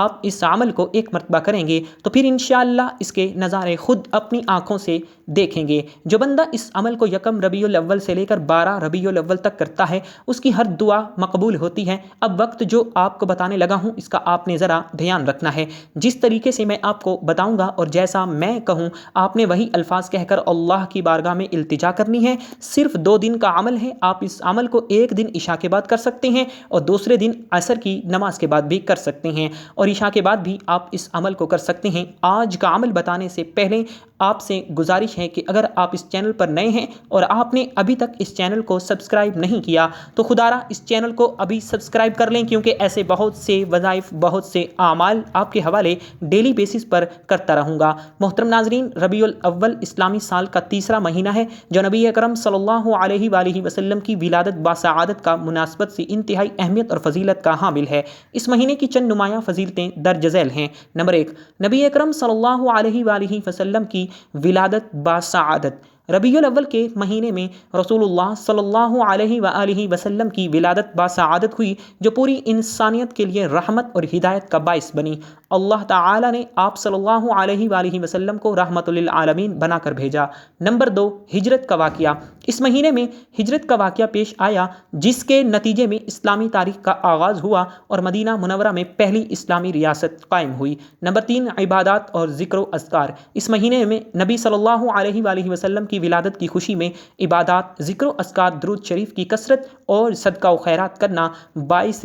آپ اس عمل کو ایک مرتبہ کریں گے تو پھر انشاءاللہ اس کے نظارے خود اپنی آنکھوں سے دیکھیں گے۔ جو بندہ اس عمل کو یکم ربیع الاول سے لے کر 12 ربیع الاول تک کرتا ہے اس کی ہر دعا مقبول ہوتی ہے۔ اب وقت جو آپ کو بتانے لگا ہوں اس کا آپ نے ذرا دھیان رکھنا ہے۔ جس طریقے سے میں آپ کو بتاؤں گا اور جیسا میں کہوں آپ نے وہی الفاظ کہہ کر اللہ کی بارگاہ میں التجا کرنی ہے۔ صرف 2 دن کا عمل ہے، آپ اس عمل کو ایک دن عشاء کے بعد کر سکتے ہیں اور دوسرے دن عصر کی نماز کے بعد بھی کر سکتے ہیں، اور عشاء کے بعد بھی آپ اس عمل کو کر سکتے ہیں۔ آج کا عمل بتانے سے پہلے آپ سے گزارش ہے کہ اگر آپ اس چینل پر نئے ہیں اور آپ نے ابھی تک اس چینل کو سبسکرائب نہیں کیا تو خدا را اس چینل کو ابھی سبسکرائب کر لیں، کیونکہ ایسے بہت سے وظائف، بہت سے اعمال آپ کے حوالے ڈیلی بیسس پر کرتا رہوں گا۔ محترم ناظرین، ربیع الاول اسلامی سال کا تیسرا مہینہ ہے جو نبی اکرم صلی اللہ علیہ وآلہ وسلم کی ولادت باسعادت کا مناسبت سے انتہائی اہمیت اور فضیلت کا حامل ہے۔ اس مہینے کی چند نمایاں فضیلتیں درج ذیل ہیں۔ نمبر 1، نبی اکرم صلی اللہ علیہ وآلہ وسلم کی ولادت باسعادت۔ ربیع الاول کے مہینے میں رسول اللہ صلی اللہ علیہ وآلہ وسلم کی ولادت باسعادت ہوئی جو پوری انسانیت کے لیے رحمت اور ہدایت کا باعث بنی۔ اللہ تعالی نے آپ صلی اللہ علیہ وآلہ وسلم کو رحمت للعالمین بنا کر بھیجا۔ نمبر 2، ہجرت کا واقعہ۔ اس مہینے میں ہجرت کا واقعہ پیش آیا جس کے نتیجے میں اسلامی تاریخ کا آغاز ہوا اور مدینہ منورہ میں پہلی اسلامی ریاست قائم ہوئی۔ نمبر 3، عبادات اور ذکر و اذکار۔ اس مہینے میں نبی صلی اللہ علیہ وآلہ وسلم کی ولادت کی خوشی میں عبادات، ذکر و اذکار، درود شریف کی کثرت اور صدقہ و خیرات کرنا باعث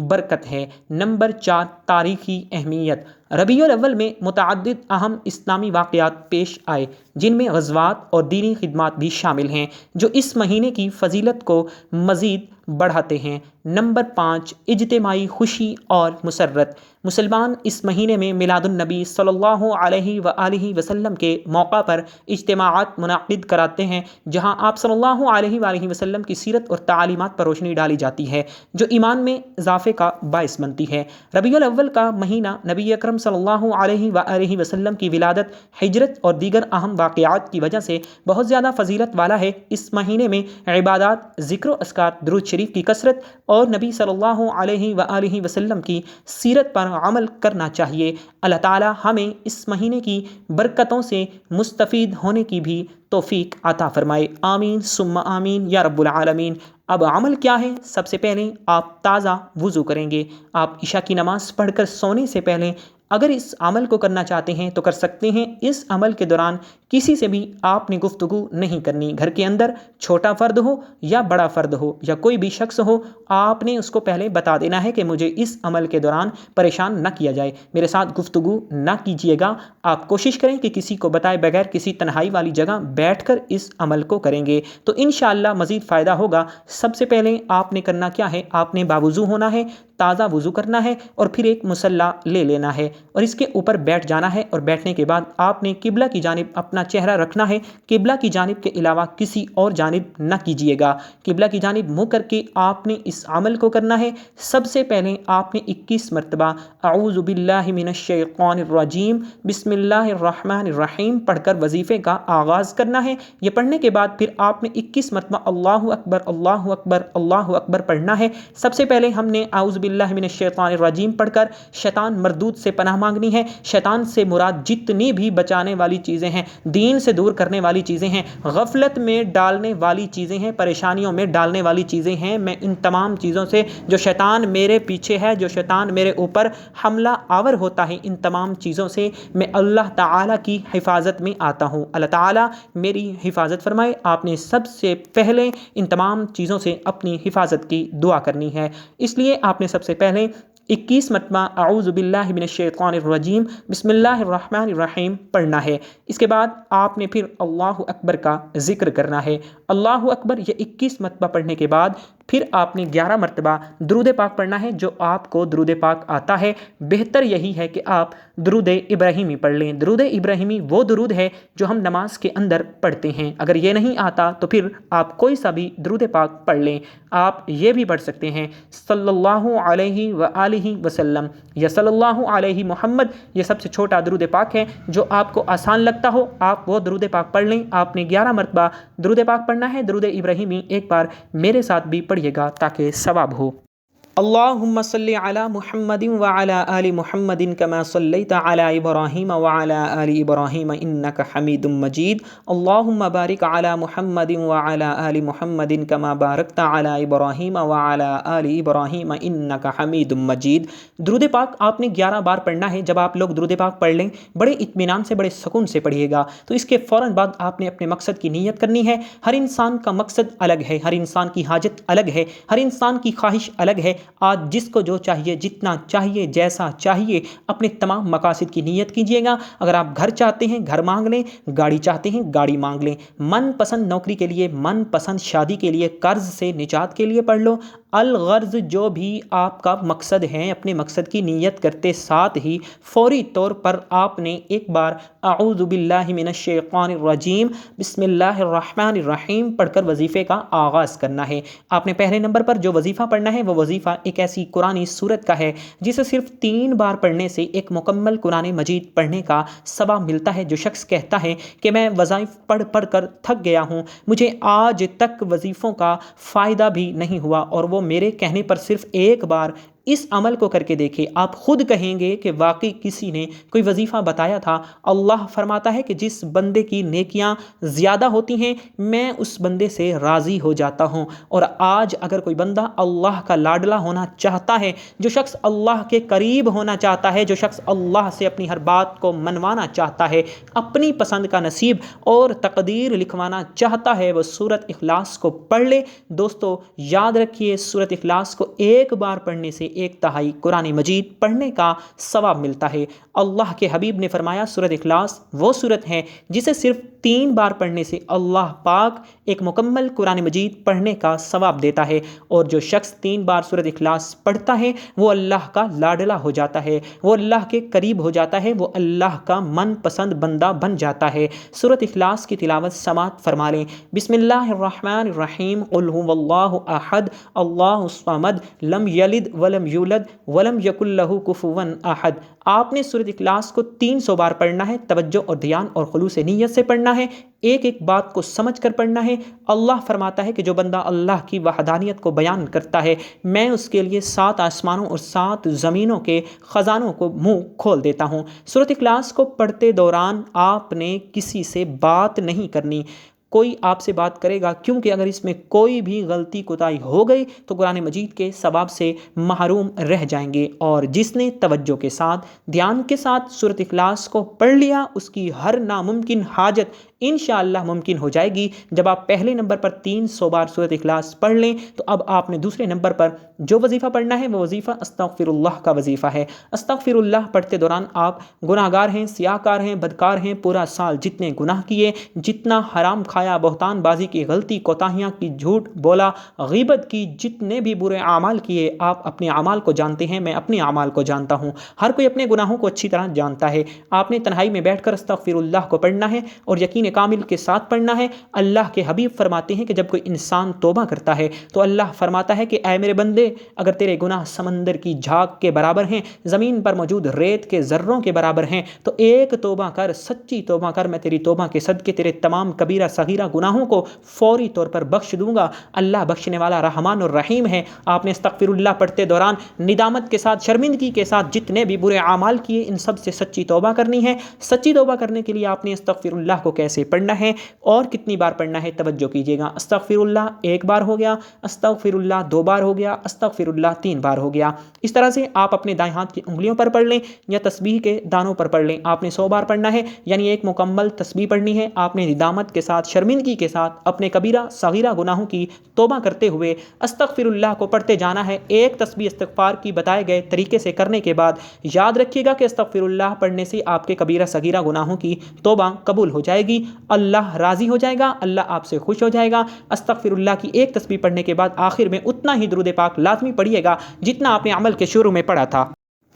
برکت ہے۔ نمبر 4، تاریخی اہمیت۔ ربیع الاول میں متعدد اہم اسلامی واقعات پیش آئے جن میں غزوات اور دینی خدمات بھی شامل ہیں جو اس مہینے کی فضیلت کو مزید بڑھاتے ہیں۔ نمبر 5، اجتماعی خوشی اور مسرت۔ مسلمان اس مہینے میں میلاد النبی صلی اللہ علیہ وآلہ وسلم کے موقع پر اجتماعات منعقد کراتے ہیں جہاں آپ صلی اللہ علیہ وآلہ وسلم کی سیرت اور تعلیمات پر روشنی ڈالی جاتی ہے جو ایمان میں اضافے کا باعث بنتی ہے۔ ربیع الاول کا مہینہ نبی اکرم صلی اللہ علیہ وآلہ وسلم کی ولادت، ہجرت اور دیگر اہم واقعات کی وجہ سے بہت زیادہ فضیلت والا ہے۔ اس مہینے میں عبادات، ذکر و اذکار، درود شریف کی کثرت اور نبی صلی اللہ علیہ وآلہ وسلم کی سیرت پر عمل کرنا چاہیے۔ اللہ تعالی ہمیں اس مہینے کی برکتوں سے مستفید ہونے کی بھی توفیق عطا فرمائے، آمین ثم آمین یا رب العالمین۔ اب عمل کیا ہے؟ سب سے پہلے آپ تازہ وضو کریں گے۔ آپ عشاء کی نماز پڑھ کر سونے سے پہلے اگر اس عمل کو کرنا چاہتے ہیں تو کر سکتے ہیں۔ اس عمل کے دوران کسی سے بھی آپ نے گفتگو نہیں کرنی۔ گھر کے اندر چھوٹا فرد ہو یا بڑا فرد ہو یا کوئی بھی شخص ہو، آپ نے اس کو پہلے بتا دینا ہے کہ مجھے اس عمل کے دوران پریشان نہ کیا جائے، میرے ساتھ گفتگو نہ کیجیے گا۔ آپ کوشش کریں کہ کسی کو بتائے بغیر کسی تنہائی والی جگہ بیٹھ کر اس عمل کو کریں گے تو انشاءاللہ مزید فائدہ ہوگا۔ سب سے پہلے آپ نے کرنا کیا ہے؟ آپ نے باوضو ہونا ہے، تازہ وضو کرنا ہے اور پھر ایک مصلی لے لینا ہے اور اس کے اوپر بیٹھ جانا ہے، اور بیٹھنے کے بعد آپ نے قبلہ کی جانب اپنا چہرہ رکھنا ہے۔ قبلہ کی جانب کے علاوہ کسی اور جانب نہ کیجیے گا۔ قبلہ کی جانب منہ کر کے آپ نے اس عمل کو کرنا ہے۔ سب سے پہلے آپ نے 21 مرتبہ اعوذ باللہ من الشیطان الرجیم بسم اللہ الرحمن الرحیم پڑھ کر وظیفے کا آغاز کرنا ہے۔ یہ پڑھنے کے بعد پھر آپ نے 21 مرتبہ اللہ اکبر اللہ اکبر اللہ اکبر پڑھنا ہے۔ سب سے پہلے ہم نے اعوذ باللہ من الشیطان الرجیم پڑھ کر شیطان مردود سے پناہ مانگنی ہے۔ شیطان سے مراد جتنی بھی بچانے والی چیزیں ہیں، دین سے دور کرنے والی چیزیں ہیں، غفلت میں ڈالنے والی چیزیں ہیں، پریشانیوں میں ڈالنے والی چیزیں ہیں، میں ان تمام چیزوں سے جو شیطان میرے پیچھے ہے، جو شیطان میرے اوپر حملہ آور ہوتا ہے، ان تمام چیزوں سے میں اللہ تعالیٰ کی حفاظت میں آتا ہوں۔ اللہ تعالیٰ میری حفاظت فرمائے۔ آپ نے سب سے پہلے ان تمام چیزوں سے اپنی حفاظت کی دعا کرنی ہے، اس لیے آپ نے سب سے پہلے 21 مرتبہ اعوذ باللہ من الشیطان الرجیم بسم اللہ الرحمن الرحیم پڑھنا ہے۔ اس کے بعد آپ نے پھر اللہ اکبر کا ذکر کرنا ہے۔ اللہ اکبر یہ 21 مرتبہ پڑھنے کے بعد پھر آپ نے 11 مرتبہ درود پاک پڑھنا ہے۔ جو آپ کو درود پاک آتا ہے، بہتر یہی ہے کہ آپ درود ابراہیمی پڑھ لیں۔ درود ابراہیمی وہ درود ہے جو ہم نماز کے اندر پڑھتے ہیں۔ اگر یہ نہیں آتا تو پھر آپ کوئی سا بھی درود پاک پڑھ لیں۔ آپ یہ بھی پڑھ سکتے ہیں صلی اللہ علیہ وآلہ وسلم یا صلی اللہ علیہ محمد، یہ سب سے چھوٹا درود پاک ہے۔ جو آپ کو آسان لگتا ہو آپ وہ درود پاک پڑھ لیں۔ آپ نے 11 مرتبہ درود پاک پڑھنا ہے۔ درود ابراہیمی ایک بار میرے ساتھ بھی پڑھیے گا تاکہ ثواب ہو۔ اللهم صل على محمد وعلى آل محمد كما صليت على إبراهيم وعلى آل إبراهيم إنك حميد مجيد اللهم بارك على محمد وعلى آل محمد كما باركت على إبراهيم وعلى آل إبراهيم إنك حميد مجيد۔ درود پاک آپ نے 11 بار پڑھنا ہے۔ جب آپ لوگ درود پاک پڑھ لیں بڑے اطمینان سے، بڑے سکون سے پڑھیے گا، تو اس کے فوراً بعد آپ نے اپنے مقصد کی نیت کرنی ہے۔ ہر انسان کا مقصد الگ ہے، ہر انسان کی حاجت الگ ہے، ہر انسان کی خواہش الگ ہے۔ آج جس کو جو چاہیے، جتنا چاہیے، جیسا چاہیے، اپنے تمام مقاصد کی نیت کیجیے گا۔ اگر آپ گھر چاہتے ہیں گھر مانگ لیں، گاڑی چاہتے ہیں گاڑی مانگ لیں، من پسند نوکری کے لیے، من پسند شادی کے لیے، قرض سے نجات کے لیے پڑھ لو۔ الغرض جو بھی آپ کا مقصد ہے، اپنے مقصد کی نیت کرتے ساتھ ہی فوری طور پر آپ نے ایک بار اعوذ باللہ من الشیطان الرجیم بسم اللہ الرحمن الرحیم پڑھ کر وظیفے کا آغاز کرنا ہے۔ آپ نے پہلے نمبر پر جو وظیفہ پڑھنا ہے وہ وظیفہ ایک ایسی قرآنی سورت کا ہے جسے صرف 3 بار پڑھنے سے ایک مکمل قرآن مجید پڑھنے کا ثواب ملتا ہے۔ جو شخص کہتا ہے کہ میں وظائف پڑھ پڑھ کر تھک گیا ہوں، مجھے آج تک وظیفوں کا فائدہ بھی نہیں ہوا، اور وہ میرے کہنے پر صرف ایک بار اس عمل کو کر کے دیکھے، آپ خود کہیں گے کہ واقعی کسی نے کوئی وظیفہ بتایا تھا۔ اللہ فرماتا ہے کہ جس بندے کی نیکیاں زیادہ ہوتی ہیں میں اس بندے سے راضی ہو جاتا ہوں۔ اور آج اگر کوئی بندہ اللہ کا لاڈلا ہونا چاہتا ہے، جو شخص اللہ کے قریب ہونا چاہتا ہے، جو شخص اللہ سے اپنی ہر بات کو منوانا چاہتا ہے، اپنی پسند کا نصیب اور تقدیر لکھوانا چاہتا ہے، وہ سورۃ اخلاص کو پڑھ لے۔ دوستو یاد رکھیے، سورۃ اخلاص کو ایک بار پڑھنے سے 1/3 قرآن مجید پڑھنے کا ثواب ملتا ہے۔ اللہ کے حبیب نے فرمایا سورۃ اخلاص وہ سورت ہے جسے صرف 3 بار پڑھنے سے اللہ پاک ایک مکمل قرآن مجید پڑھنے کا ثواب دیتا ہے، اور جو شخص 3 بار سورۃ اخلاص پڑھتا ہے وہ اللہ کا لاڈلا ہو جاتا ہے، وہ اللہ کے قریب ہو جاتا ہے، وہ اللہ کا من پسند بندہ بن جاتا ہے۔ سورۃ اخلاص کی تلاوت سماعت فرما لیں۔ بسم اللہ الرحمن الرحیم قل هو اللہ احد اللہ الصمد لم یلد ولم یولد ولم یکن لہ کفوا احد۔ آپ نے سورۃ اخلاص کو 300 بار پڑھنا ہے، توجہ اور دھیان اور خلوص نیت سے پڑھنا ہے، ایک ایک بات کو سمجھ کر پڑھنا ہے۔ اللہ فرماتا ہے کہ جو بندہ اللہ کی وحدانیت کو بیان کرتا ہے میں اس کے لیے 7 آسمانوں اور 7 زمینوں کے خزانوں کو منہ کھول دیتا ہوں۔ سورۃ اخلاص کو پڑھتے دوران آپ نے کسی سے بات نہیں کرنی، کوئی آپ سے بات کرے گا، کیونکہ اگر اس میں کوئی بھی غلطی کوتاہی ہو گئی تو قرآن مجید کے ثواب سے محروم رہ جائیں گے۔ اور جس نے توجہ کے ساتھ، دھیان کے ساتھ سورۃ اخلاص کو پڑھ لیا، اس کی ہر ناممکن حاجت انشاءاللہ ممکن ہو جائے گی۔ جب آپ پہلے نمبر پر 300 بار سورۃ اخلاص پڑھ لیں تو اب آپ نے دوسرے نمبر پر جو وظیفہ پڑھنا ہے وہ وظیفہ استغفر اللہ کا وظیفہ ہے۔ استغفر اللہ پڑھتے دوران آپ گناہ گار ہیں، سیاہ کار ہیں، بدکار ہیں، پورا سال جتنے گناہ کیے، جتنا حرام کھایا، بہتان بازی کی غلطی کوتاہیاں کی، جھوٹ بولا، غیبت کی، جتنے بھی برے اعمال کیے، آپ اپنے اعمال کو جانتے ہیں، میں اپنے اعمال کو جانتا ہوں، ہر کوئی اپنے گناہوں کو اچھی طرح جانتا ہے۔ آپ نے تنہائی میں بیٹھ کر استغفر اللہ کو پڑھنا ہے اور یقین کامل کے ساتھ پڑھنا ہے۔ اللہ کے حبیب فرماتے ہیں کہ جب کوئی انسان توبہ کرتا ہے تو اللہ فرماتا ہے کہ اے میرے بندے، اگر تیرے گناہ سمندر کی جھاگ کے برابر ہیں، زمین پر موجود ریت کے ذروں کے برابر ہیں، تو ایک توبہ کر، سچی توبہ کر، میں تیری توبہ کے صدقے تیرے تمام کبیرہ صغیرہ گناہوں کو فوری طور پر بخش دوں گا۔ اللہ بخشنے والا رحمان الرحیم ہے۔ آپ نے استغفر اللہ پڑھتے دوران ندامت کے ساتھ، شرمندگی کے ساتھ جتنے بھی برے اعمال کیے ان سب سے سچی توبہ کرنی ہے۔ سچی توبہ کرنے کے لیے آپ نے استغفر اللہ کو کیسے پڑھنا ہے اور کتنی بار پڑھنا ہے توجہ کیجیے گا۔ استغفر اللہ 1 بار ہو گیا، استغفر اللہ 2 بار ہو گیا، استغفر اللہ 3 بار ہو گیا۔ اس طرح سے آپ اپنے دائیں ہاتھ کی انگلیوں پر پڑھ لیں یا تسبیح کے دانوں پر پڑھ لیں۔ آپ نے 100 بار پڑھنا ہے، یعنی ایک مکمل تسبیح پڑھنی ہے۔ آپ نے ندامت کے ساتھ، شرمندگی کے ساتھ اپنے کبیرہ صغیرہ گناہوں کی توبہ کرتے ہوئے استغفر اللہ کو پڑھتے جانا ہے۔ ایک تسبیح استغفار کی بتائے گئے طریقے سے کرنے کے بعد یاد رکھیے گا کہ استغفر اللہ پڑھنے سے آپ کے کبیرہ صغیرہ گناہوں کی توبہ قبول ہو جائے گی، اللہ راضی ہو جائے گا، اللہ آپ سے خوش ہو جائے گا۔ استغفر اللہ کی ایک تسبیح پڑھنے کے بعد آخر میں اتنا ہی درود پاک لازمی پڑھیے گا جتنا آپ نے عمل کے شروع میں پڑھا تھا۔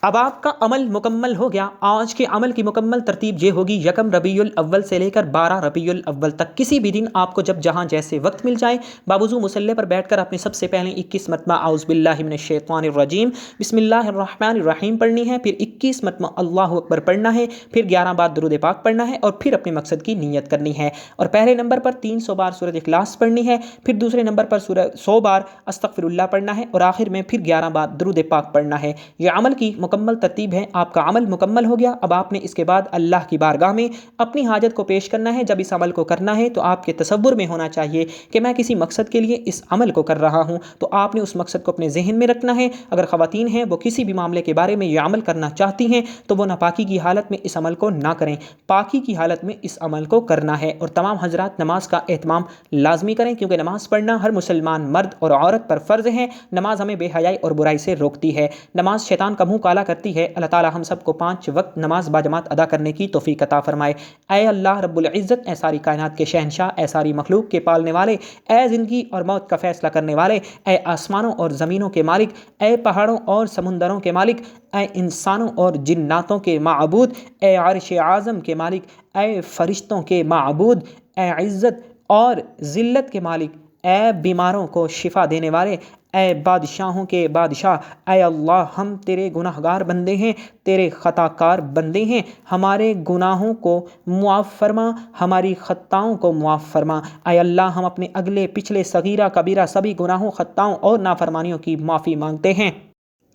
اب آپ کا عمل مکمل ہو گیا۔ آج کے عمل کی مکمل ترتیب یہ ہوگی، یکم ربیع الاول سے لے کر 12 ربیع الاول تک کسی بھی دن آپ کو جب جہاں جیسے وقت مل جائے، باوضو مصلی پر بیٹھ کر اپنے سب سے پہلے 21 مرتبہ اعوذ باللہ من الشیطان الرجیم بسم اللہ الرحمن الرحیم پڑھنی ہے، پھر 21 مرتبہ اللہ اکبر پڑھنا ہے، پھر 11 بار درود پاک پڑھنا ہے، اور پھر اپنے مقصد کی نیت کرنی ہے۔ اور پہلے نمبر پر 300 بار سورۃ اخلاص پڑھنی ہے، پھر دوسرے نمبر پر 100 بار استغفر اللہ پڑھنا ہے، اور آخر میں پھر 11 بار درود پاک پڑھنا ہے۔ یہ عمل کی مکمل ترتیب ہے۔ آپ کا عمل مکمل ہو گیا۔ اب آپ نے اس کے بعد اللہ کی بارگاہ میں اپنی حاجت کو پیش کرنا ہے۔ جب اس عمل کو کرنا ہے تو آپ کے تصور میں ہونا چاہیے کہ میں کسی مقصد کے لیے اس عمل کو کر رہا ہوں، تو آپ نے اس مقصد کو اپنے ذہن میں رکھنا ہے۔ اگر خواتین ہیں وہ کسی بھی معاملے کے بارے میں یہ عمل کرنا چاہتی ہیں تو وہ ناپاکی کی حالت میں اس عمل کو نہ کریں، پاکی کی حالت میں اس عمل کو کرنا ہے۔ اور تمام حضرات نماز کا اہتمام لازمی کریں، کیونکہ نماز پڑھنا ہر مسلمان مرد اور عورت پر فرض ہے۔ نماز ہمیں بے حیائی اور برائی سے روکتی ہے، نماز شیطان کا منہ کالا کرتی ہے۔ اللہ تعالی ہم سب کو 5 وقت نماز باجماعت ادا کرنے کی توفیق عطا فرمائے۔ اے اللہ رب العزت، اے ساری کائنات کے شہنشاہ، اے ساری مخلوق کے پالنے والے، اے زندگی اور موت کا فیصلہ کرنے والے، اے آسمانوں اور زمینوں کے مالک، اے پہاڑوں اور سمندروں کے مالک، اے انسانوں اور جناتوں کے معبود، اے عرش اعظم کے مالک، اے فرشتوں کے معبود، اے عزت اور ذلت کے مالک، اے بیماروں کو شفا دینے والے، اے بادشاہوں کے بادشاہ، اے اللہ ہم تیرے گناہ گار بندے ہیں، تیرے خطا کار بندے ہیں، ہمارے گناہوں کو معاف فرما، ہماری خطاؤں کو معاف فرما۔ اے اللہ ہم اپنے اگلے پچھلے صغیرہ کبیرہ سبھی گناہوں، خطاؤں اور نافرمانیوں کی معافی مانگتے ہیں۔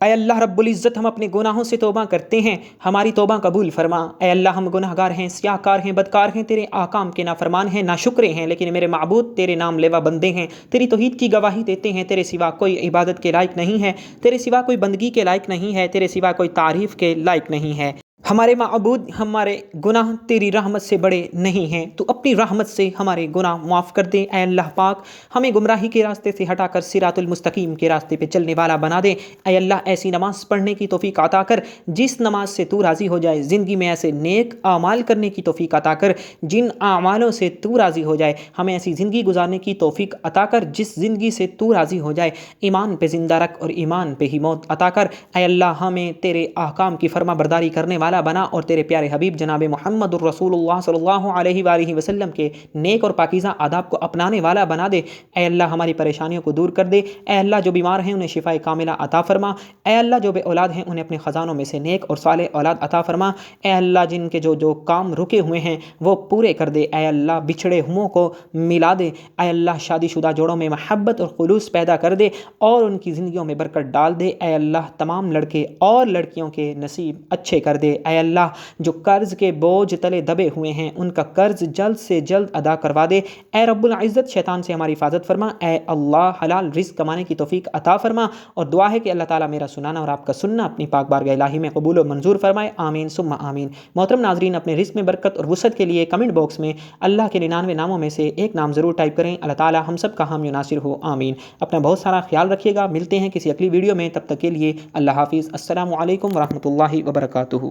اے اللہ رب العزت، ہم اپنے گناہوں سے توبہ کرتے ہیں، ہماری توبہ قبول فرما۔ اے اللہ ہم گناہ گار ہیں، سیاہ کار ہیں، بدکار ہیں، تیرے احکام کے نافرمان ہیں، ناشکرے ہیں، لیکن میرے معبود تیرے نام لیوا بندے ہیں، تیری توحید کی گواہی دیتے ہیں۔ تیرے سوا کوئی عبادت کے لائق نہیں ہے، تیرے سوا کوئی بندگی کے لائق نہیں ہے، تیرے سوا کوئی تعریف کے لائق نہیں ہے۔ ہمارے معبود، ہمارے گناہ تیری رحمت سے بڑے نہیں ہیں، تو اپنی رحمت سے ہمارے گناہ معاف کر دے۔ اے اللہ پاک ہمیں گمراہی کے راستے سے ہٹا کر صراط المستقیم کے راستے پہ چلنے والا بنا دے۔ اے اللہ ایسی نماز پڑھنے کی توفیق عطا کر جس نماز سے تو راضی ہو جائے، زندگی میں ایسے نیک اعمال کرنے کی توفیق عطا کر جن اعمالوں سے تو راضی ہو جائے، ہمیں ایسی زندگی گزارنے کی توفیق عطا کر جس زندگی سے تو راضی ہو جائے، ایمان پہ زندہ رکھ اور ایمان پہ ہی موت عطا کر۔ اے اللہ ہمیں تیرے احکام کی فرما برداری کرنے والا بنا اور تیرے پیارے حبیب جناب محمد الرسول اللہ صلی اللہ علیہ وآلہ وسلم کے نیک اور پاکیزہ آداب کو اپنانے والا بنا دے۔ اے اللہ ہماری پریشانیوں کو دور کر دے۔ اے اللہ جو بیمار ہیں انہیں شفاء کاملہ عطا فرما۔ اے اللہ جو بے اولاد ہیں انہیں اپنے خزانوں میں سے نیک اور صالح اولاد عطا فرما۔ اے اللہ جن کے جو کام رکے ہوئے ہیں وہ پورے کر دے۔ اے اللہ بچھڑے ہوئوں کو ملا دے۔ اے اللہ شادی شدہ جوڑوں میں محبت اور خلوص پیدا کر دے اور ان کی زندگیوں میں برکت ڈال دے۔ اے اللہ تمام لڑکے اور لڑکیوں کے نصیب اچھے کر دے۔ اے اللہ جو قرض کے بوجھ تلے دبے ہوئے ہیں ان کا قرض جلد سے جلد ادا کروا دے۔ اے رب العزت شیطان سے ہماری حفاظت فرما۔ اے اللہ حلال رزق کمانے کی توفیق عطا فرما، اور دعا ہے کہ اللہ تعالیٰ میرا سنانا اور آپ کا سننا اپنی پاک بارگاہ الہی میں قبول و منظور فرمائے۔ آمین ثم آمین۔ محترم ناظرین، اپنے رزق میں برکت اور وسعت کے لیے کمنٹ باکس میں اللہ کے 99 ناموں میں سے ایک نام ضرور ٹائپ کریں۔ اللہ تعالیٰ ہم سب کا حامی و ناصر ہو، آمین۔ اپنا بہت سارا خیال رکھیے گا، ملتے ہیں کسی اگلی ویڈیو میں، تب تک کے لیے اللہ حافظ۔ السلام علیکم ورحمۃ اللہ وبرکاتہ۔